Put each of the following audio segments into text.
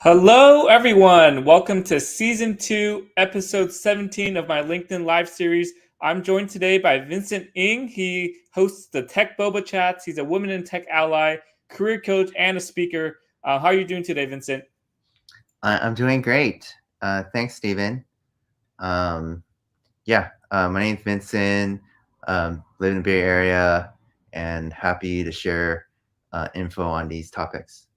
Hello, everyone. Welcome to season 2, episode 17 of my LinkedIn Live series. I'm joined today by Vincent Ng. He hosts the Tech Boba Chats. He's a women in tech ally, career coach, and a speaker. How are you doing today, Vincent? I'm doing great. Thanks, Stephen. Um, my name's Vincent. Live in the Bay Area, and happy to share info on these topics.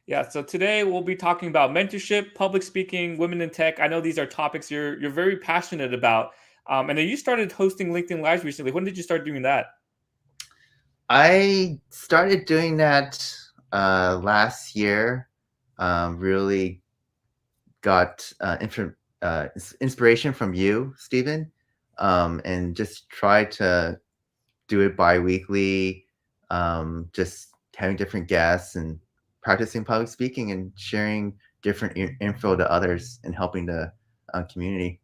Yeah, so today we'll be talking about mentorship, public speaking, women in tech. I know these are topics you're very passionate about. And then you started hosting LinkedIn Lives recently. When did you start doing that? I started doing that last year. Really got inspiration from you, Stephen, and just try to do it bi-weekly, just having different guests and practicing public speaking and sharing different info to others and helping the community.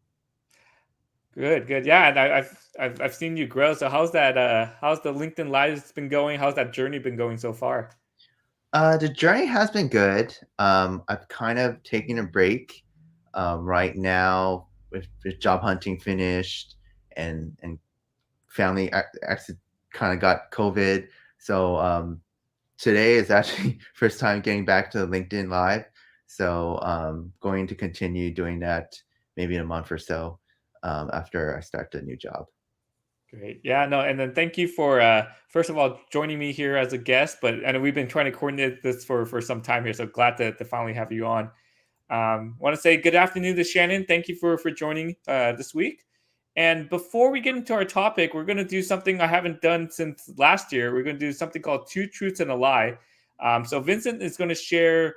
Good, good. Yeah, and I've seen you grow. So how's that? How's the LinkedIn Lives been going? How's that journey been going so far? The journey has been good. I've kind of taken a break right now with job hunting finished and family actually kind of got COVID. So today is actually first time getting back to LinkedIn Live. So going to continue doing that maybe in a month or so after I start the new job. Great. Yeah, no, and then thank you for first of all joining me here as a guest. But I know we've been trying to coordinate this for some time here, so glad to finally have you on. Want to say good afternoon to Shannon. Thank you for joining this week. And before we get into our topic, we're going to do something I haven't done since last year. We're going to do something called Two Truths and a Lie. So Vincent is going to share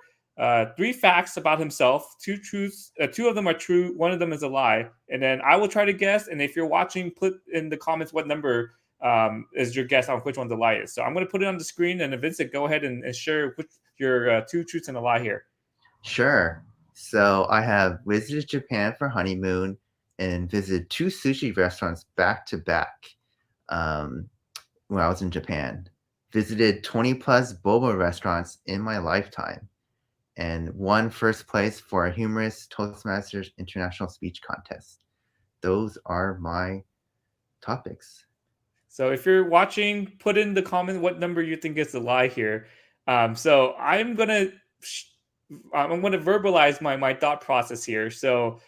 three facts about himself. Two truths, two of them are true, one of them is a lie. And then I will try to guess. And if you're watching, put in the comments what number is your guess on which one the lie is. So I'm going to put it on the screen. And Vincent, go ahead and share which, your two truths and a lie here. Sure. So I have visited Japan for honeymoon and visited two sushi restaurants back to back when I was in Japan. Visited 20 plus boba restaurants in my lifetime and won first place for a humorous Toastmasters International Speech Contest. Those are my topics. So if you're watching, put in the comment what number you think is the lie here. So I'm gonna verbalize my thought process here. So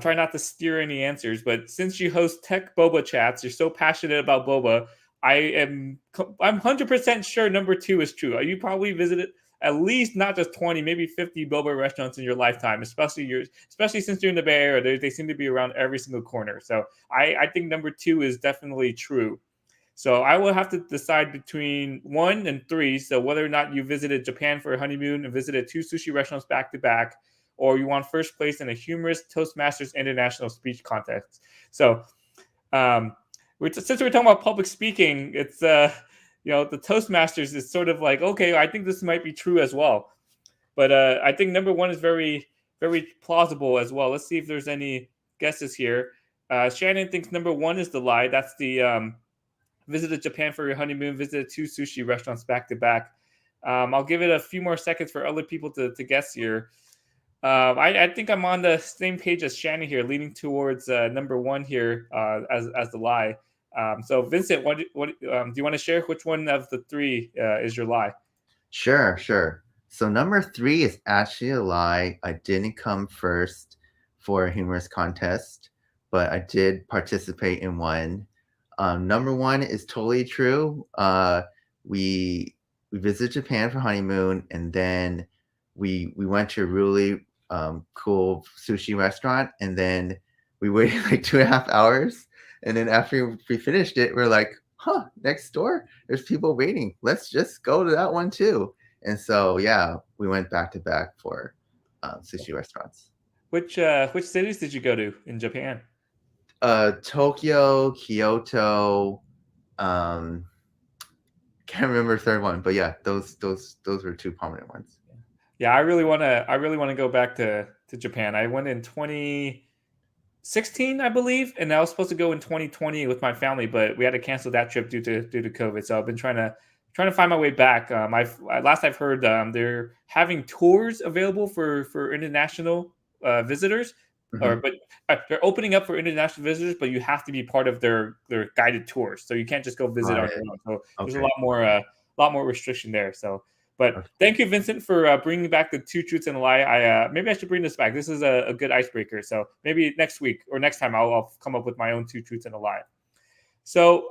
try not to steer any answers. But since you host Tech Boba chats, you're so passionate about boba. I'm 100% sure number two is true. You probably visited at least not just 20, maybe 50 boba restaurants in your lifetime, especially since you're in the Bay Area. They seem to be around every single corner. So I think number two is definitely true. So I will have to decide between one and three. So whether or not you visited Japan for a honeymoon and visited two sushi restaurants back to back, or you won first place in a humorous Toastmasters International Speech Contest. So since we're talking about public speaking, it's the Toastmasters is sort of like, okay, I think this might be true as well. But I think number one is very very plausible as well. Let's see if there's any guesses here. Shannon thinks number one is the lie. That's the visited Japan for your honeymoon, visited two sushi restaurants back to back. I'll give it a few more seconds for other people to guess here. I think I'm on the same page as Shannon here, leaning towards number one here as the lie. So Vincent, what do you want to share? Which one of the three is your lie? Sure. So number three is actually a lie. I didn't come first for a humorous contest, but I did participate in one. Number one is totally true. We we visited Japan for honeymoon, and then we went to a really cool sushi restaurant, and then we waited like 2.5 hours, and then after we finished it, we're like, "Huh, next door, there's people waiting. Let's just go to that one too." And so yeah, we went back to back for sushi restaurants. Which cities did you go to in Japan? Tokyo, Kyoto, um, can't remember the third one, but yeah, those were two prominent ones. Yeah, I really want to go back to Japan. I went in 2016, I believe, and I was supposed to go in 2020 with my family, but we had to cancel that trip due to COVID. So I've been trying to trying to find my way back. I've heard they're having tours available for international visitors, or Mhm. but they're opening up for international visitors, but you have to be part of their guided tours, so you can't just go visit Got on it. your own. So there's Okay. a lot more restriction there. So, but Okay. thank you, Vincent, for bringing back the two truths and a lie. Maybe I should bring this back. This is a good icebreaker. So maybe next week or next time I'll come up with my own two truths and a lie. So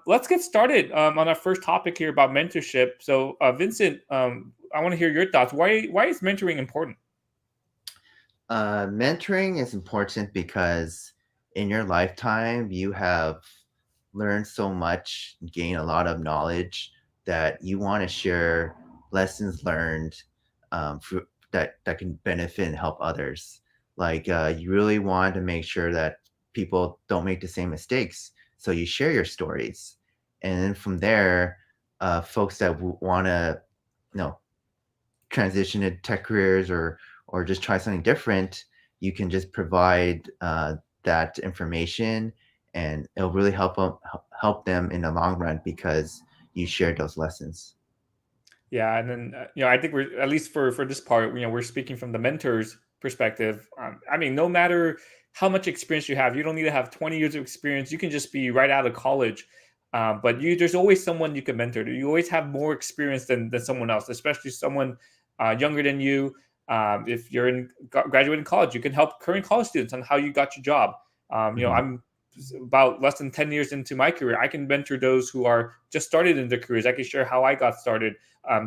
let's get started on our first topic here about mentorship. So Vincent, I want to hear your thoughts. Why is mentoring important? Mentoring is important because in your lifetime, you have learned so much, gained a lot of knowledge that you want to share lessons learned that can benefit and help others. Like you really want to make sure that people don't make the same mistakes. So you share your stories. And then from there, folks that want to, you know, transition to tech careers or just try something different, you can just provide that information, and it'll really help them in the long run because you shared those lessons. Yeah, and then I think we're at least for this part, we're speaking from the mentor's perspective. I mean, no matter how much experience you have, you don't need to have 20 years of experience. You can just be right out of college. But there's always someone you can mentor. You always have more experience than someone else, especially someone younger than you. If you're graduating college, you can help current college students on how you got your job. Mhm. I'm about less than 10 years into my career. I can mentor those who are just started in their careers. I can share how I got started,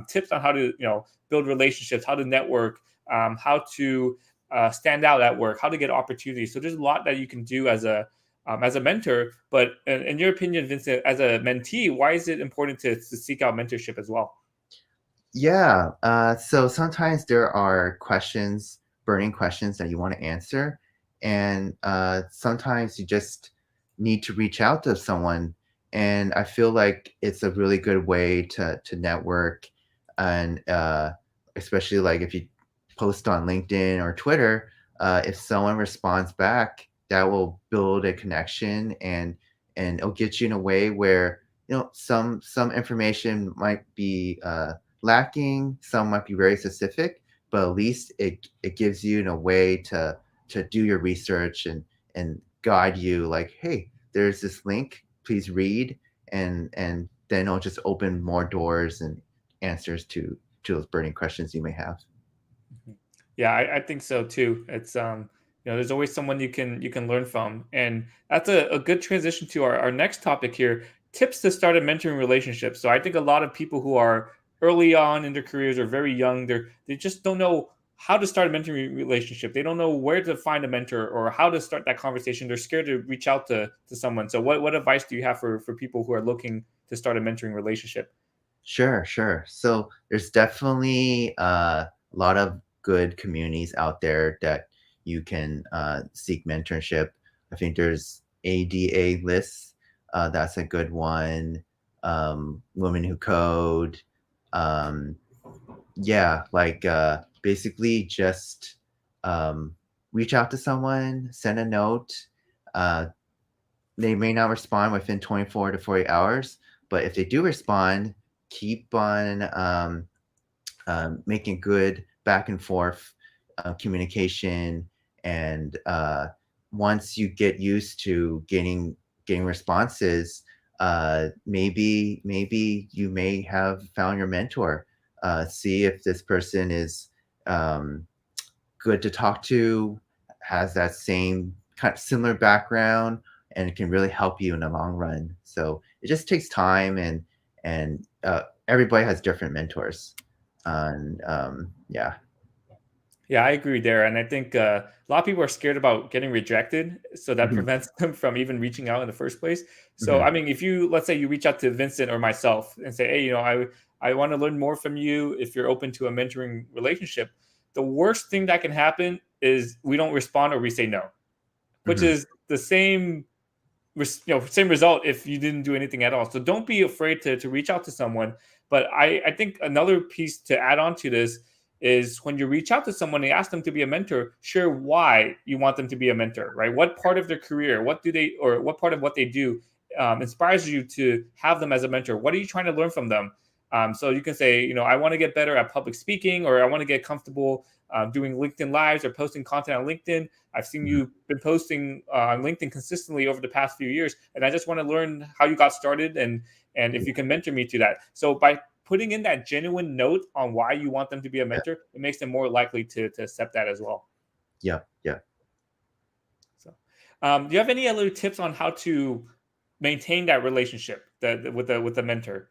tips on how to build relationships, how to network, how to stand out at work, how to get opportunities. So there's a lot that you can do as a mentor. But in your opinion, Vincent, as a mentee, why is it important to seek out mentorship as well? Yeah. So sometimes there are questions, burning questions that you want to answer. And sometimes you just need to reach out to someone. And I feel like it's a really good way to network. And especially like if you post on LinkedIn or Twitter, if someone responds back, that will build a connection, and it'll get you in a way where some information might be lacking, some might be very specific, but at least it gives you in a way to do your research and guide you like, hey, there's this link, please read, and then it'll just open more doors and answers to those burning questions you may have. Mhm. Yeah, I think so too. It's there's always someone you can learn from, and that's a good transition to our next topic here: tips to start a mentoring relationship. So I think a lot of people who are early on in their careers or very young, they just don't know how to start a mentoring relationship. They don't know where to find a mentor or how to start that conversation. They're scared to reach out to someone. So what advice do you have for people who are looking to start a mentoring relationship? Sure, sure. So there's definitely a lot of good communities out there that you can seek mentorship. I think there's ADA lists. That's a good one. Women Who Code. Um, yeah, like basically just um, reach out to someone, send a note. Uh, they may not respond within 24 to 48 hours, but if they do respond, keep on making good back and forth communication. And once you get used to getting responses, maybe you may have found your mentor. See if this person is um, good to talk to, has that same kind of similar background, and it can really help you in the long run. So it just takes time, and everybody has different mentors. And yeah. Yeah, I agree there, and I think a lot of people are scared about getting rejected, so that Mhm, prevents them from even reaching out in the first place. So, mhm, I mean, if you let's say you reach out to Vincent or myself and say, "Hey, I want to learn more from you. If you're open to a mentoring relationship," the worst thing that can happen is we don't respond or we say no, which mhm, is the same same result if you didn't do anything at all. So don't be afraid to reach out to someone. But I think another piece to add on to this is when you reach out to someone and ask them to be a mentor, share why you want them to be a mentor, right? What part of their career, what do they, or what part of what they do inspires you to have them as a mentor? What are you trying to learn from them? So you can say, I want to get better at public speaking, or I want to get comfortable doing LinkedIn lives or posting content on LinkedIn. I've seen Mhm. you've been posting on LinkedIn consistently over the past few years, and I just want to learn how you got started, and if you can mentor me to that. So by putting in that genuine note on why you want them to be a Yeah. mentor, it makes them more likely to accept that as well. Yep. Yep. So, do you have any other tips on how to maintain that relationship with the mentor?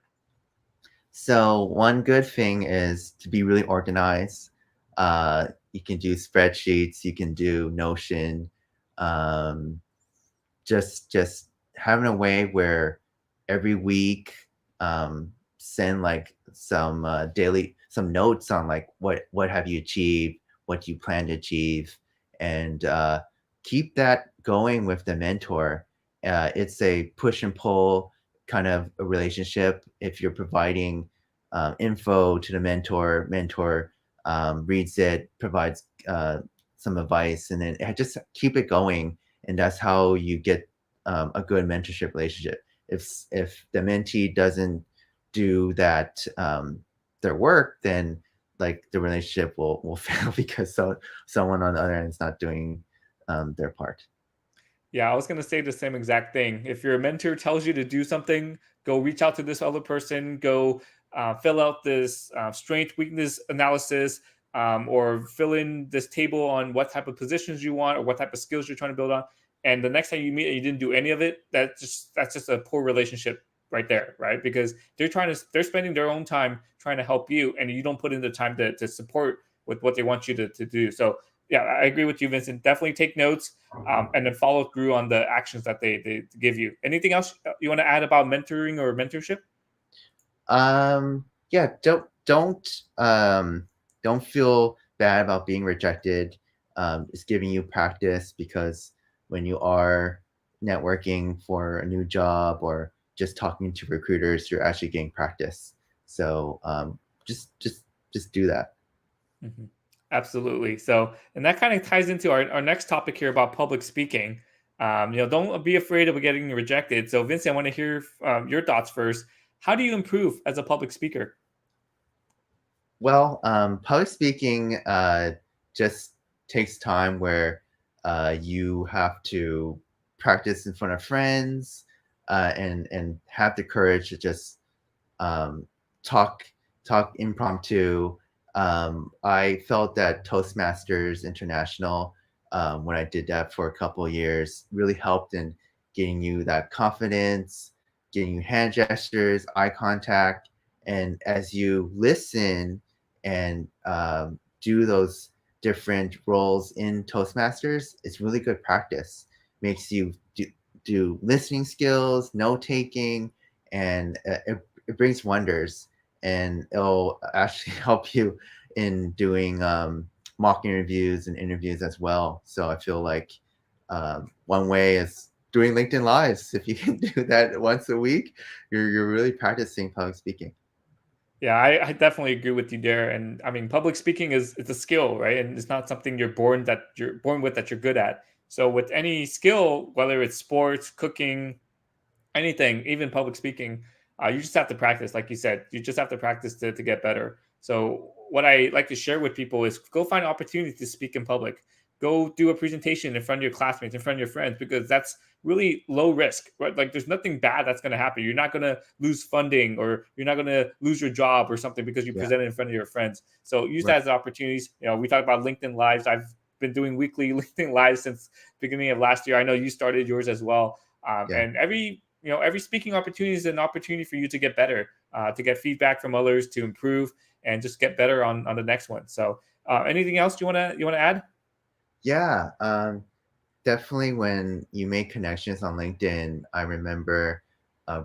So one good thing is to be really organized. You can do spreadsheets, you can do Notion, um, just having a way where every week, send like some daily some notes on like what have you achieved, what you plan to achieve, and keep that going with the mentor. It's a push and pull kind of a relationship. If you're providing info to the mentor reads it, provides some advice, and then just keep it going, and that's how you get a good mentorship relationship. If the mentee doesn't do that their work, then like the relationship will fail because someone on the other end is not doing their part. Yeah, I was going to say the same exact thing. If your mentor tells you to do something, go reach out to this other person, go fill out this strength weakness analysis, or fill in this table on what type of positions you want or what type of skills you're trying to build on. And the next time you meet and you didn't do any of it, that's just a poor relationship right there, right? Because they're spending their own time trying to help you, and you don't put in the time to support with what they want you to do. So yeah, I agree with you, Vincent. Definitely take notes, and then follow through on the actions that they give you. Anything else you want to add about mentoring or mentorship? Yeah, don't feel bad about being rejected. It's giving you practice because when you are networking for a new job or just talking to recruiters, you're actually getting practice. So just just just do that. Mhm. Absolutely. So, and that kind of ties into our next topic here about public speaking. Don't be afraid of getting rejected. So, Vincent, I want to hear your thoughts first. How do you improve as a public speaker? Well, public speaking just takes time where you have to practice in front of friends and have the courage to just um, talk talk impromptu. I felt that Toastmasters International, when I did that for a couple of years, really helped in getting you that confidence, getting you hand gestures, eye contact, and as you listen and do those different roles in Toastmasters, it's really good practice. Makes you do listening skills, note taking, and it brings wonders, and it'll actually help you in doing mock interviews and interviews as well. So I feel like one way is doing LinkedIn Lives. If you can do that once a week, you're really practicing public speaking. Yeah, I definitely agree with you there. And I mean, public speaking is it's a skill, right? And it's not something you're born with that you're good at. So with any skill, whether it's sports, cooking, anything, even public speaking, you just have to practice. Like you said, you just have to practice to get better. So what I like to share with people is go find opportunities to speak in public. Go do a presentation in front of your classmates, in front of your friends, because that's really low risk, right? Like there's nothing bad that's going to happen. You're not going to lose funding, or you're not going to lose your job or something because you Yeah, presented in front of your friends. So use right. that as opportunities. We talked about LinkedIn lives. I've been doing weekly LinkedIn lives since beginning of last year. I know you started yours as well. Yeah. And every speaking opportunity is an opportunity for you to get better, to get feedback from others, to improve, and just get better on the next one. So, anything else you want to add? Yeah. Definitely when you make connections on LinkedIn, I remember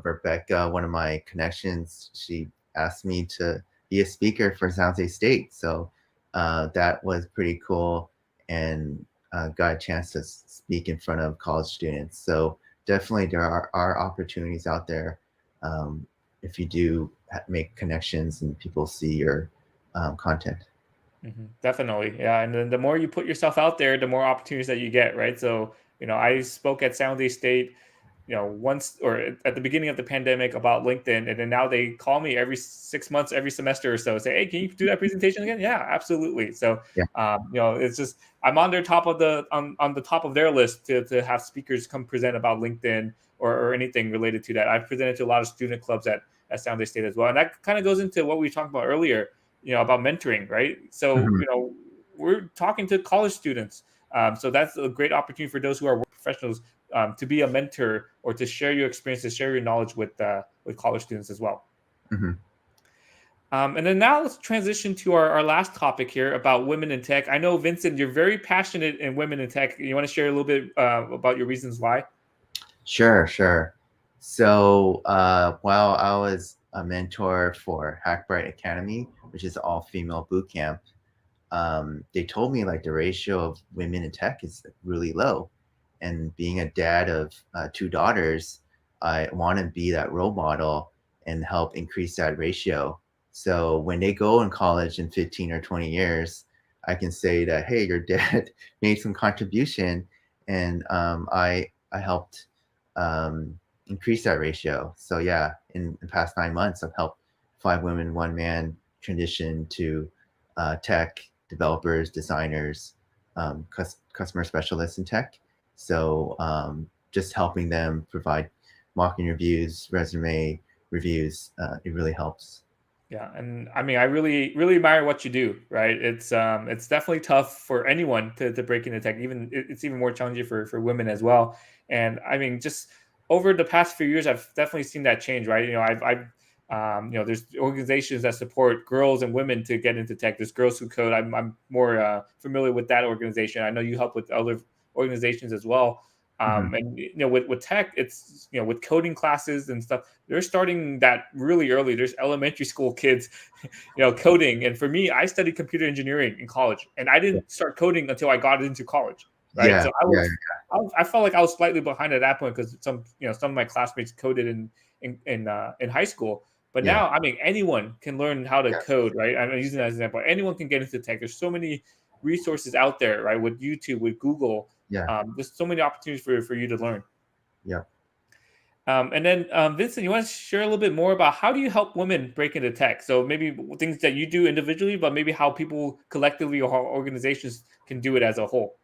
Rebecca, one of my connections, she asked me to be a speaker for San Jose State. So that was pretty cool, and got a chance to speak in front of college students. So definitely there are opportunities out there if you do make connections and people see your content. Definitely, yeah. And then the more you put yourself out there, the more opportunities that you get, right? So, I spoke at San Jose State, once or at the beginning of the pandemic about LinkedIn, and then now they call me every 6 months, every semester or so, say, hey, can you do that presentation again? Yeah, absolutely. So Yeah. it's just I'm on their top of the on the top of their list to have speakers come present about LinkedIn or anything related to that. I've presented to a lot of student clubs at San Jose State as well, and that kind of goes into what we talked about earlier, about mentoring, right? So Mhm. we're talking to college students, so that's a great opportunity for those who are work professionals, to be a mentor or to share your experience, to share your knowledge with college students as well. Mhm. And then now let's transition to our last topic here about women in tech. I know, Vincent, you're very passionate in women in tech. You want to share a little bit about your reasons why? Sure, sure. So while I was a mentor for Hackbright Academy, which is all female boot camp, they told me like the ratio of women in tech is really low. And being a dad of two daughters, I want to be that role model and help increase that ratio. So when they go in college in 15 or 20 years, I can say that, hey, your dad made some contribution, and I helped increase that ratio. So yeah, in the past 9 months, I've helped 5 women, 1 man transition to tech developers, designers, customer specialists in tech. So just helping them provide marketing reviews, resume reviews, it really helps. Yeah, and I mean, I really, really admire what you do. Right? It's definitely tough for anyone to break into tech. Even it's even more challenging for women as well. And I mean, just over the past few years, I've definitely seen that change. Right? There's organizations that support girls and women to get into tech. There's Girls Who Code. I'm more familiar with that organization. I know you help with other organizations as well. Mhm. And with tech, it's with coding classes and stuff, they're starting that really early. There's elementary school kids, coding. And for me, I studied computer engineering in college, and I Yeah, didn't start coding until I got into college. Right, yeah, so yeah, I felt like I was slightly behind at that point because some of my classmates coded in high school. But yeah, now, I mean, anyone can learn how to yes, code, right? I'm using that as an example. Anyone can get into tech. There's so many resources out there, right? With YouTube, with Google, yeah, there's so many opportunities for you to learn. yeah. And then, Vincent, you want to share a little bit more about how do you help women break into tech? So maybe things that you do individually, but maybe how people collectively or how organizations can do it as a whole.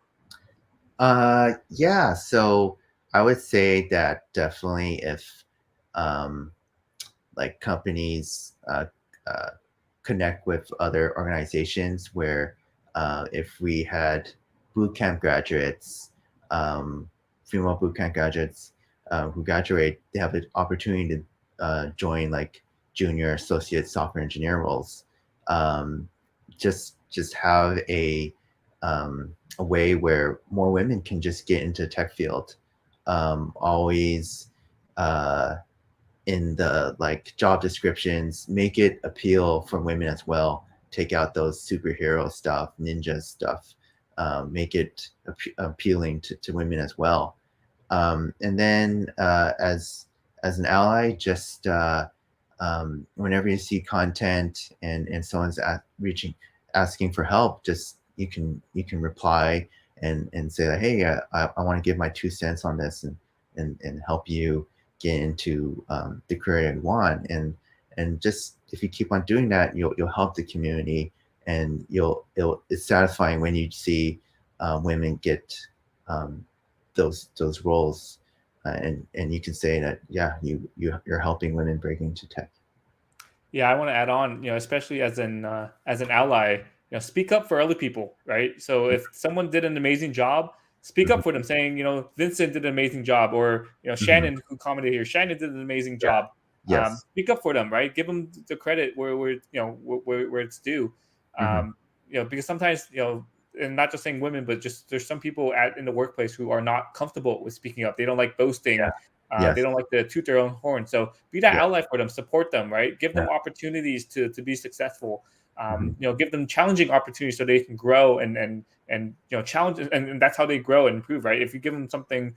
Yeah. So I would say that definitely if um, like companies uh, connect with other organizations where if we had boot camp graduates, um, female boot camp graduates who graduate, they have the opportunity to join like junior associate software engineer roles. Um, just have a way where more women can just get into the tech field. Always in the like job descriptions, make it appeal for women as well. Take out those superhero stuff, ninja stuff. Make it appealing to women as well. And then as an ally, just whenever you see content and someone's asking for help, just you can reply and say that, hey, I want to give my 2 cents on this and help you get into the career you want. And just if you keep on doing that, you'll help the community, and it's satisfying when you see women get um, those roles, and you can say that, yeah, you're helping women break into tech. Yeah, I want to add on, especially as an ally, speak up for other people, right? So if someone did an amazing job, speak Mhm. up for them, saying, Vincent did an amazing job, or Mhm. Shannon, who commented here, Shannon did an amazing Yeah. job. Yes. Speak up for them, right? Give them the credit where it's due. Mhm. Um, because sometimes, and not just saying women, but just there's some people in the workplace who are not comfortable with speaking up. They don't like Yeah. boasting. They Yes. don't like to toot their own horn. So be that Yeah. ally for them, support them, right? Give Yeah. them opportunities to be successful. Mhm. Give them challenging opportunities so they can grow and challenge, and that's how they grow and improve, right? If you give them something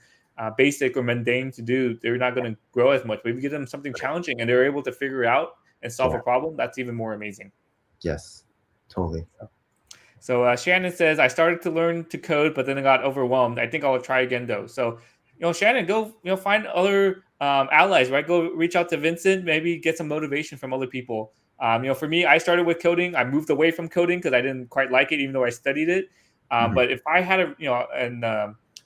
basic or mundane to do, they're not going to grow as much. But if you give them something Right. challenging and they're able to figure it out and solve Yeah. a problem, that's even more amazing. Yes. Totally. So Shannon says, I started to learn to code, but then I got overwhelmed. I think I'll try again though. So Shannon, go find other allies, right? Go reach out to Vincent, maybe get some motivation from other people. For me, I started with coding. I moved away from coding because I didn't quite like it, even though I studied it. Mhm, But if I had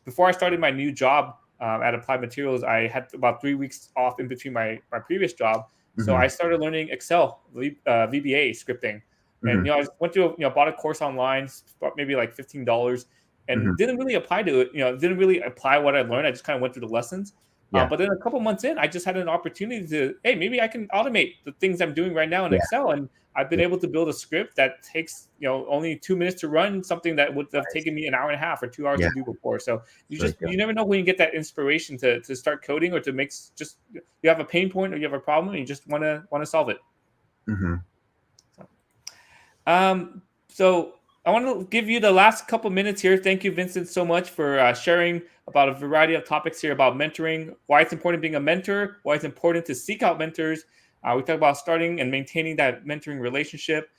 before I started my new job at Applied Materials, I had about 3 weeks off in between my previous job. So I mhm, started learning Excel, VBA scripting, and mhm, I went to bought a course online, maybe like $15, and mhm. didn't really apply to it. Didn't really apply what I learned. I just kind of went through the lessons. Yeah, But then a couple months in, I just had an opportunity to, hey, maybe I can automate the things I'm doing right now in yeah, Excel, and I've been yeah, able to build a script that takes only 2 minutes to run, something that would have nice. taken me an hour and a half or 2 hours Yeah, to do before. So it's really good. you never know when you get that inspiration to start coding, or to make just you have a pain point or you have a problem and you just want to solve it. Mhm. So, so I want to give you the last couple minutes here. Thank you, Vincent, so much for sharing about a variety of topics here about mentoring, why it's important being a mentor, why it's important to seek out mentors. We talked about starting and maintaining that mentoring relationship.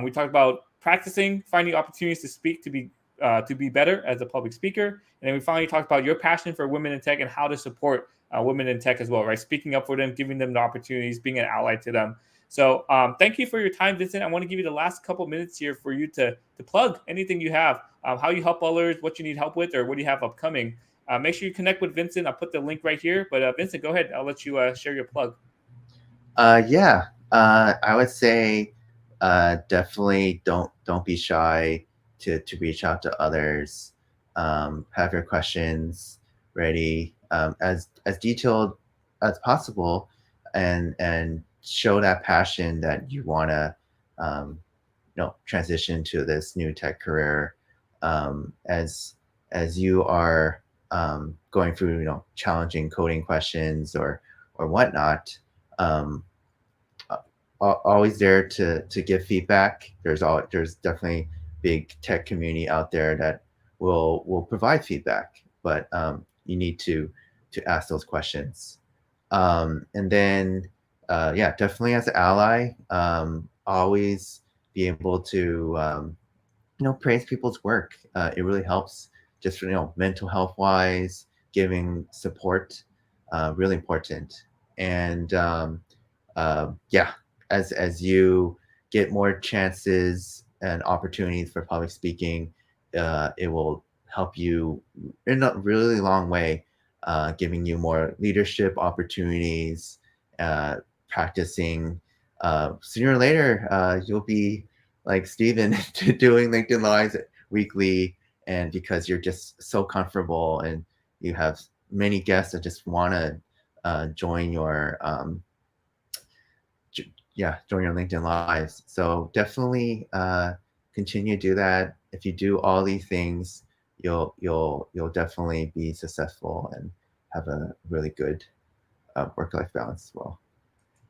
We talked about practicing, finding opportunities to speak to be better as a public speaker, and then we finally talked about your passion for women in tech and how to support women in tech as well, right? Speaking up for them, giving them the opportunities, being an ally to them. So thank you for your time, Vincent. I want to give you the last couple minutes here for you to plug anything you have, how you help others, what you need help with, or what do you have upcoming. Make sure you connect with Vincent. I'll put the link right here. But Vincent, go ahead. I'll let you share your plug. Yeah, I would say definitely don't be shy to reach out to others. Have your questions ready, as detailed as possible, and show that passion that you want to transition to this new tech career, as you are going through challenging coding questions or whatnot. Um, Always there to give feedback. There's definitely big tech community out there that will provide feedback, but you need to ask those questions. And then yeah, definitely as an ally, always be able to praise people's work. It really helps, just for mental health wise, giving support, really important. And yeah, as you get more chances and opportunities for public speaking, it will help you in a really long way, giving you more leadership opportunities, uh, practicing. Sooner or later, you'll be like Steven doing LinkedIn Lives weekly, and because you're just so comfortable and you have many guests that just want to join your yeah, join your LinkedIn Lives. So definitely continue to do that. If you do all these things, you'll definitely be successful and have a really good work life balance as well.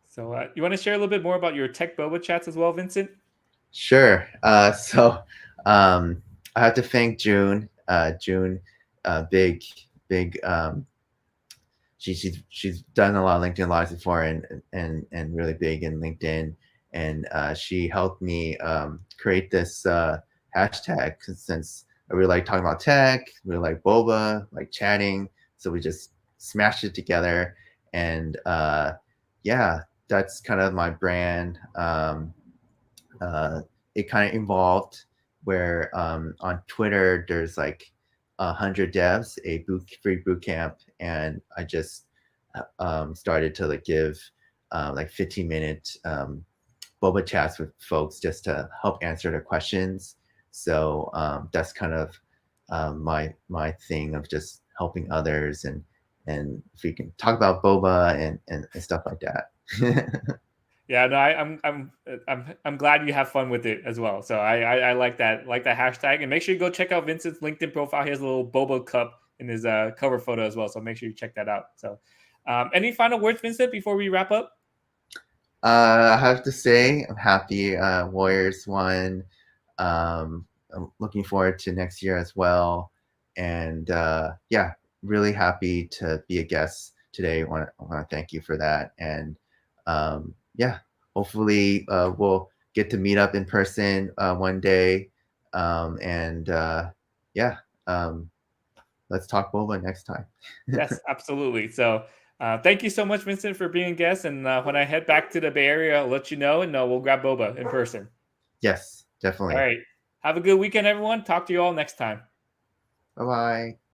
So you want to share a little bit more about your tech boba chats as well, Vincent? Sure. So I have to thank June. June, big she's done a lot of LinkedIn lives before, and really big in LinkedIn, and she helped me create this hashtag, since I really like talking about tech, really like boba, like chatting, so we just smashed it together, and yeah, that's kind of my brand. Uh, it kind of evolved where on Twitter there's like 100 devs, a free boot camp, and I just started to like give like 15-minute boba chats with folks just to help answer their questions. So that's kind of my thing of just helping others, and if we can talk about boba and stuff like that. Yeah, no, I'm glad you have fun with it as well. So I like that hashtag, and make sure you go check out Vincent's LinkedIn profile. He has a little boba cup in his cover photo as well. So make sure you check that out. So, any final words, Vincent, before we wrap up? I have to say, I'm happy Warriors won. I'm looking forward to next year as well. And yeah, really happy to be a guest today. I want to thank you for that. And yeah, hopefully we'll get to meet up in person one day. And yeah, um, let's talk boba next time. Yes, absolutely. So thank you so much, Vincent, for being a guest. And when I head back to the Bay Area, I'll let you know, and we'll grab boba in person. Yes, All definitely. right. Have a good weekend, everyone. Talk to you all next time. Bye bye.